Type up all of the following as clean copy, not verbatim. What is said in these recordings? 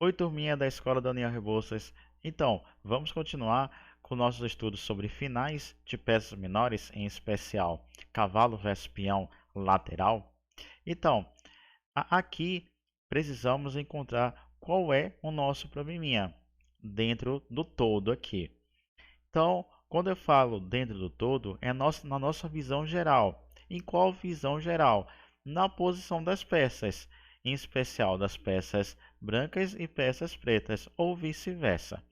Oi, turminha da Escola Daniel Rebouças. Então, vamos continuar com nossos estudos sobre finais de peças menores, em especial cavalo versus peão lateral. Então, aqui precisamos encontrar qual é o nosso probleminha dentro do todo aqui. Então, quando eu falo dentro do todo, é na nossa visão geral. Em qual visão geral? Na posição das peças, em especial das peças brancas e peças pretas, ou vice-versa.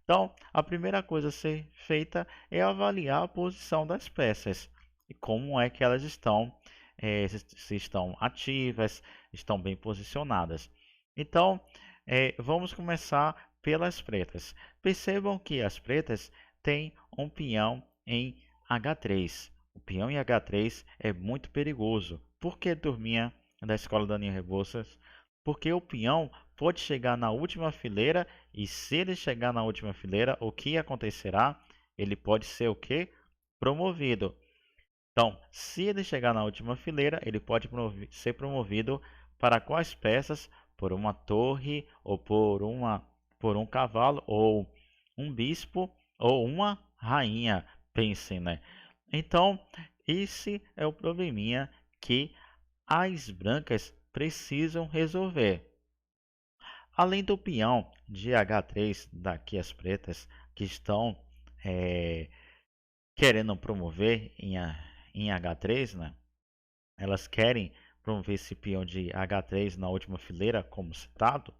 Então, a primeira coisa a ser feita é avaliar a posição das peças e como é que elas estão, se estão ativas, estão bem posicionadas. Então, vamos começar pelas pretas. Percebam que as pretas têm um peão em H3. O peão em H3 é muito perigoso. Por que, turminha da Escola Daniel Rebouças? Porque o peão pode chegar na última fileira e se ele chegar na última fileira, o que acontecerá? Ele pode ser o quê? Promovido. Então, se ele chegar na última fileira, ele pode ser promovido para quais peças? Por uma torre, ou por um cavalo, ou um bispo, ou uma rainha. Pensem, né? Então, esse é o probleminha que as brancas precisam resolver. Além do peão de H3 daqui as pretas, que estão eh, querendo promover em H3, né? Elas querem promover esse peão de H3 na última fileira, como citado.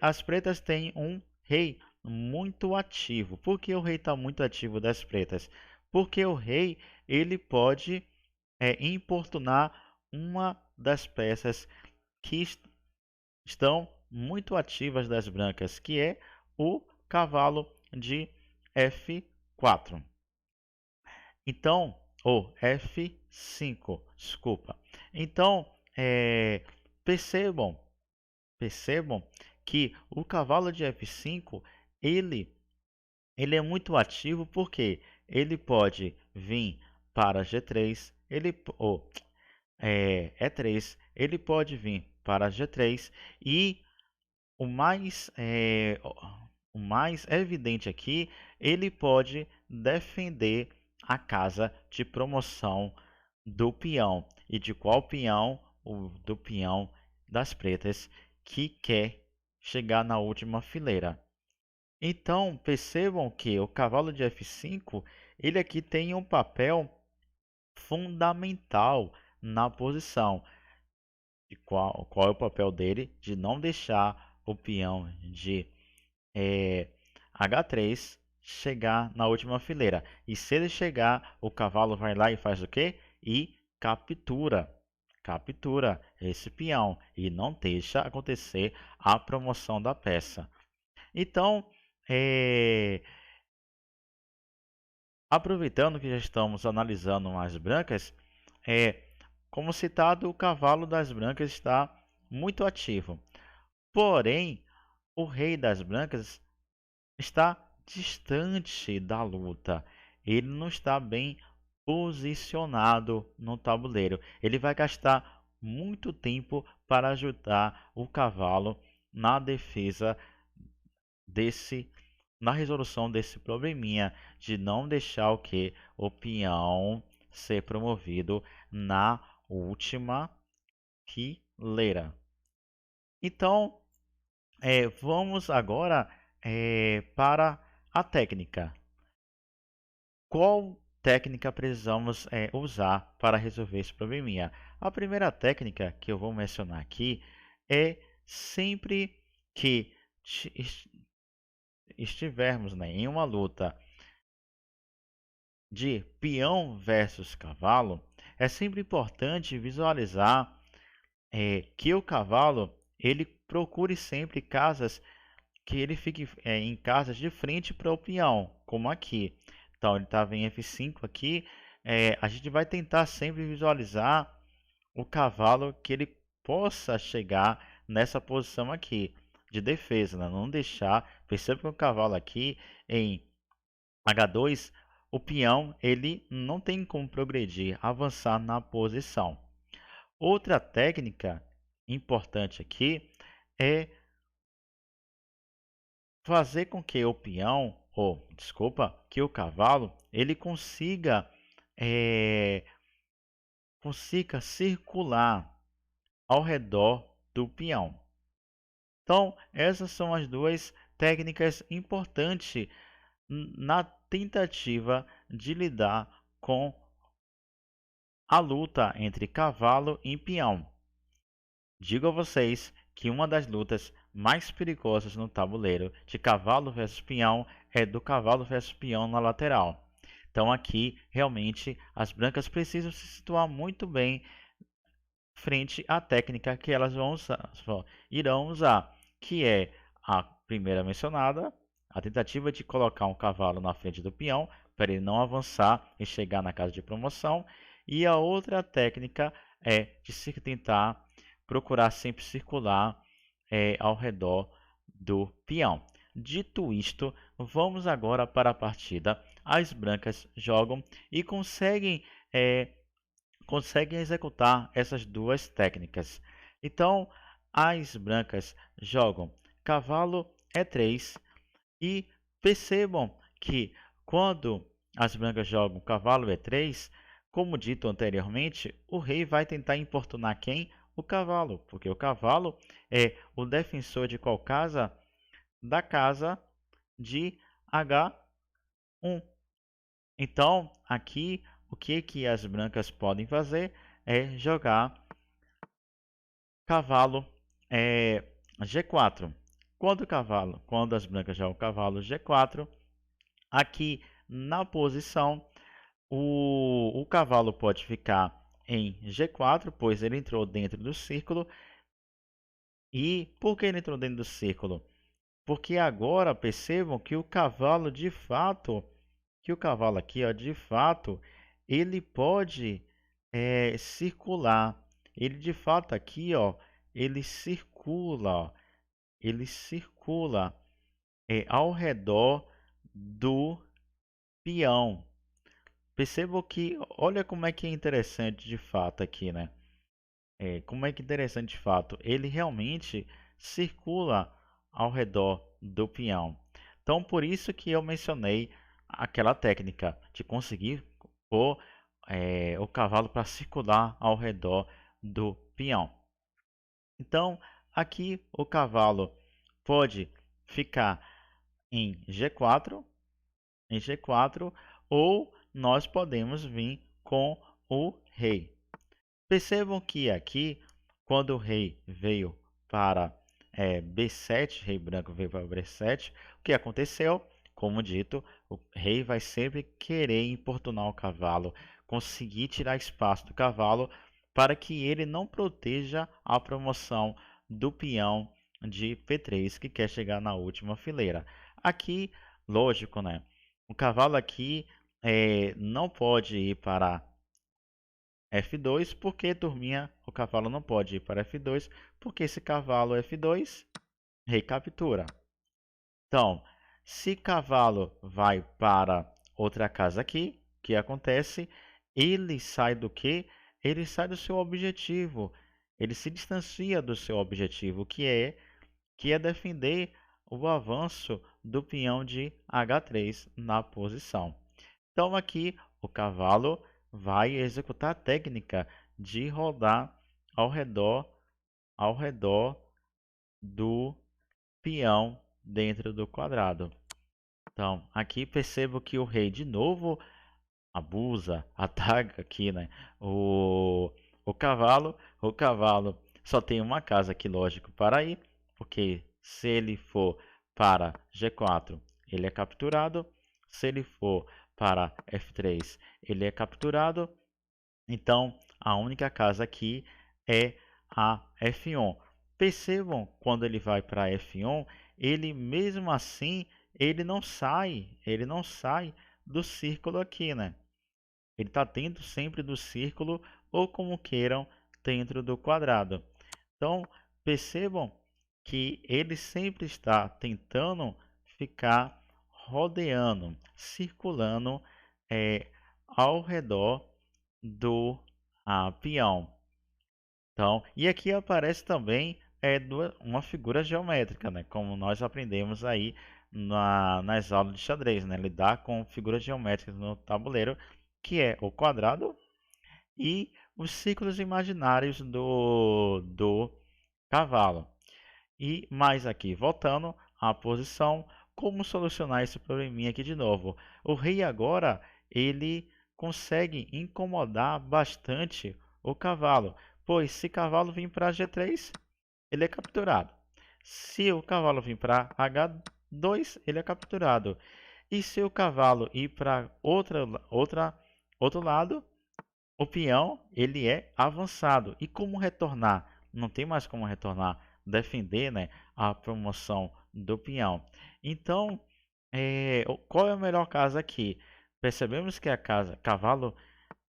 As pretas têm um rei muito ativo. Por que o rei está muito ativo das pretas? Porque o rei ele pode importunar uma das peças que estão muito ativas das brancas, que é o cavalo de F4. Então, ou F5, desculpa. Então, percebam, percebam que o cavalo de F5 ele, ele é muito ativo porque ele pode vir para G3, ou E3, ele pode vir para G3 e o mais, o mais evidente aqui, ele pode defender a casa de promoção do peão. E de qual peão? Do peão das pretas que quer chegar na última fileira. Então, percebam que o cavalo de F5, ele aqui tem um papel fundamental na posição. E qual é o papel dele? De não deixar o peão de H3 chegar na última fileira. E se ele chegar, o cavalo vai lá e faz o quê? E captura. Captura esse peão e não deixa acontecer a promoção da peça. Então, é, aproveitando que já estamos analisando as brancas, como citado, o cavalo das brancas está muito ativo. Porém, o rei das brancas está distante da luta. Ele não está bem posicionado no tabuleiro. Ele vai gastar muito tempo para ajudar o cavalo na defesa desse, na resolução desse probleminha de não deixar o peão ser promovido na última fileira. Então, vamos agora para a técnica. Qual técnica precisamos usar para resolver esse probleminha? A primeira técnica que eu vou mencionar aqui é sempre que estivermos, né, em uma luta de peão versus cavalo, é sempre importante visualizar que o cavalo ele procure sempre casas que ele fique em casas de frente para o peão, como aqui. Então, ele estava em F5 aqui. A gente vai tentar sempre visualizar o cavalo que ele possa chegar nessa posição aqui de defesa, né? Não deixar. Perceba que o cavalo aqui em H2, o peão ele não tem como progredir, avançar na posição. Outra técnica importante aqui é fazer com que o peão, ou desculpa, que o cavalo, ele consiga circular ao redor do peão. Então, essas são as duas técnicas importantes na tentativa de lidar com a luta entre cavalo e peão. Digo a vocês que uma das lutas mais perigosas no tabuleiro de cavalo versus peão é do cavalo versus peão na lateral. Então aqui realmente as brancas precisam se situar muito bem frente à técnica que elas irão usar, que é a primeira mencionada, a tentativa de colocar um cavalo na frente do peão para ele não avançar e chegar na casa de promoção, e a outra técnica é de se tentar procurar sempre circular ao redor do peão. Dito isto, vamos agora para a partida. As brancas jogam e conseguem executar essas duas técnicas. Então, as brancas jogam cavalo E3 e percebam que quando as brancas jogam cavalo E3, como dito anteriormente, o rei vai tentar importunar quem? O cavalo, porque o cavalo é o defensor de qual casa? Da casa de H1. Então, aqui, o que as brancas podem fazer é jogar cavalo G4. Quando as brancas jogam cavalo G4, aqui na posição, o cavalo pode ficar em G4, pois ele entrou dentro do círculo. E por que ele entrou dentro do círculo? Porque agora percebam que o cavalo de fato, aqui, ó, de fato, ele pode circular. Ele de fato aqui, ó, ele circula, ó, ele circula ao redor do peão. Percebam que, olha como é que é interessante de fato aqui, né? Como é que é interessante de fato, ele realmente circula ao redor do peão. Então, por isso que eu mencionei aquela técnica de conseguir pôr o cavalo para circular ao redor do peão. Então, aqui o cavalo pode ficar em G4, ou nós podemos vir com o rei. Percebam que aqui, quando o rei veio para B7, rei branco veio para B7, o que aconteceu? Como dito, o rei vai sempre querer importunar o cavalo, conseguir tirar espaço do cavalo para que ele não proteja a promoção do peão de P3 que quer chegar na última fileira. Aqui, lógico, né? O cavalo aqui não pode ir para F2, porque turminha, o cavalo não pode ir para F2, porque esse cavalo F2 recaptura. Então, se cavalo vai para outra casa aqui, o que acontece? Ele sai do que? Ele sai do seu objetivo. Ele se distancia do seu objetivo, que é defender o avanço do peão de H3 na posição. Então aqui o cavalo vai executar a técnica de rodar ao redor do peão dentro do quadrado. Então aqui percebo que o rei de novo abusa, ataca aqui, né? O cavalo só tem uma casa aqui, lógico, para ir, porque se ele for para G4, ele é capturado. Se ele for para F3, ele é capturado. Então, a única casa aqui é a F1. Percebam, quando ele vai para F1, ele mesmo assim, ele não sai do círculo aqui, né? Ele está dentro sempre do círculo ou como queiram, dentro do quadrado. Então, percebam que ele sempre está tentando ficar rodeando, circulando ao redor do peão. Então, e aqui aparece também uma figura geométrica, né? Como nós aprendemos aí nas aulas de xadrez, né? Lidar com figuras geométricas no tabuleiro, que é o quadrado e os círculos imaginários do cavalo. E mais aqui, voltando à posição, como solucionar esse probleminha aqui de novo? O rei agora, ele consegue incomodar bastante o cavalo, pois se o cavalo vir para G3, ele é capturado. Se o cavalo vir para H2, ele é capturado. E se o cavalo ir para outro lado, o peão ele é avançado. E como retornar? Não tem mais como retornar, defender, né, a promoção do peão. Então, qual é o melhor caso aqui? Percebemos que a casa cavalo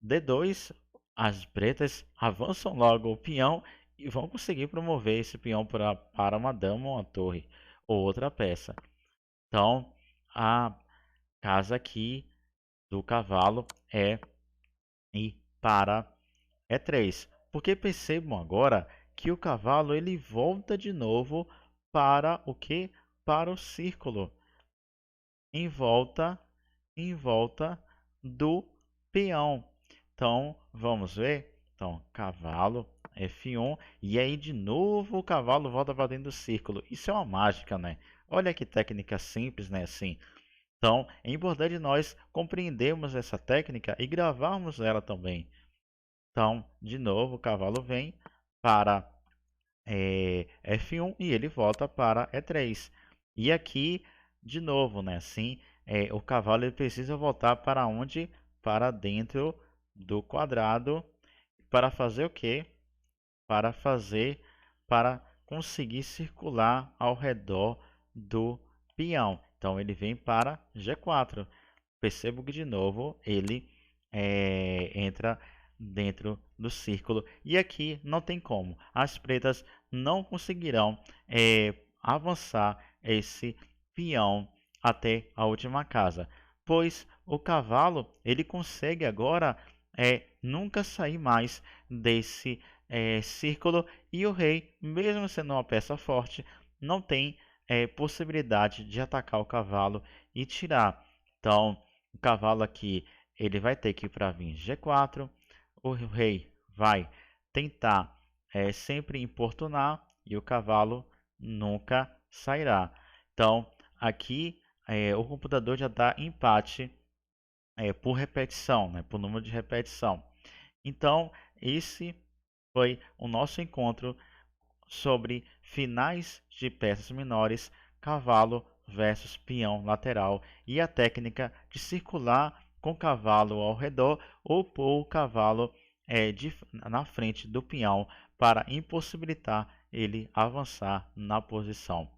D2, as pretas avançam logo o peão e vão conseguir promover esse peão para uma dama ou uma torre ou outra peça. Então, a casa aqui do cavalo é ir para E3. Porque percebam agora que o cavalo ele volta de novo para o que? Para o círculo, em volta do peão. Então, vamos ver. Então, cavalo F1 e aí de novo o cavalo volta para dentro do círculo. Isso é uma mágica, né? Olha que técnica simples, né? Assim. Então, é importante nós compreendermos essa técnica e gravarmos ela também. Então, de novo, o cavalo vem para F1 e ele volta para E3. E aqui, de novo, né? Assim, o cavalo ele precisa voltar para onde? Para dentro do quadrado. Para fazer o quê? Para conseguir circular ao redor do peão. Então, ele vem para G4. Percebo que de novo ele entra dentro do círculo e aqui não tem como, as pretas não conseguirão avançar esse peão até a última casa, pois o cavalo ele consegue agora nunca sair mais desse círculo e o rei, mesmo sendo uma peça forte, não tem possibilidade de atacar o cavalo e tirar. Então, o cavalo aqui ele vai ter que ir para vir G4. O rei vai tentar sempre importunar e o cavalo nunca sairá. Então, aqui o computador já dá empate por repetição, né, por número de repetição. Então, esse foi o nosso encontro sobre finais de peças menores, cavalo versus peão lateral e a técnica de circular com o cavalo ao redor ou pôr o cavalo na frente do peão para impossibilitar ele avançar na posição.